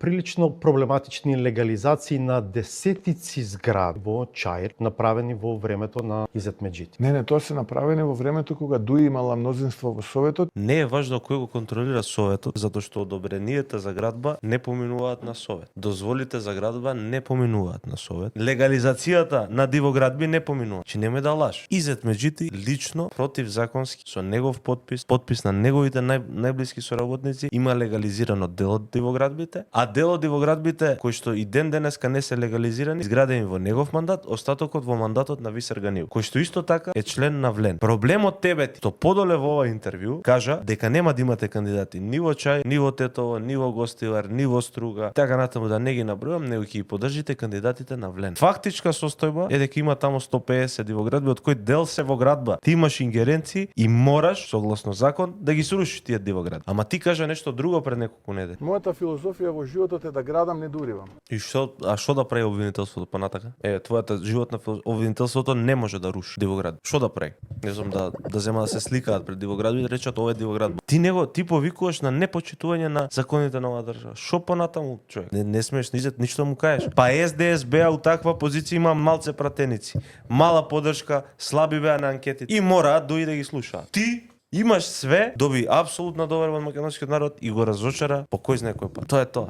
Прилично проблематични легализации на десетици згради во Чаир, направени во времето на Изет Меджид. Не, тоа се направени во времето кога ДУИ имала мнозинство во Советот. Не е важно кој го контролира Советот, затоа што одобренијата за градба не поминуваат на Совет. Дозволите за градба не поминуваат на Совет. Легализацијата на дивоградби не поминува. Чи нема да лаш. Изет Меджити лично противзаконски со негов подпис на неговите најблиски соработници има легализирано дел од дивоградбите, а дел од дивоградбите кои што и ден денеска не се легализирани, изградени во негов мандат, остатокот во мандатот на Висер Ганил, кој што исто така е член на ВЛЕН. Проблемот тебе што подоле во ова интервју кажа дека нема да имате кандидати ни во Чај, ни во Тетово, ни во Гостивар, ни во Струга, така натаму да не ги набројам, него ќе ги поддржите кандидатите на ВЛЕН. Фактичка состојба е дека има таму 150 дивоградби од кои дел се во градба. Ти имаш ингеренции и мораш согласно закон да ги срушиш тие дивоградби. Ама ти кажа нешто друго пред неколку недели. Мојата филозофија во животот е да градам, не дуривам. И што да прави обвинителството па натака? Твојата животна обвинителството не може да руши дивоград. Што да прави? Не знам да зема да се сликаат пред дивоградби и да речат ова е дивоград. Ти повикуваш на непочитување на законите на оваа држава. Што понатаму, човек? Не смееш ништо му кажеш. Па СДС беа у таква позиција, има малце пратеници. Мала поддршка, слаби беа на анкетите и мораат да ги слушаат. Ти имаш све, доби апсолутна доверба од македонскиот народ и го разочара по кој знае кој пат. Тоа е тоа.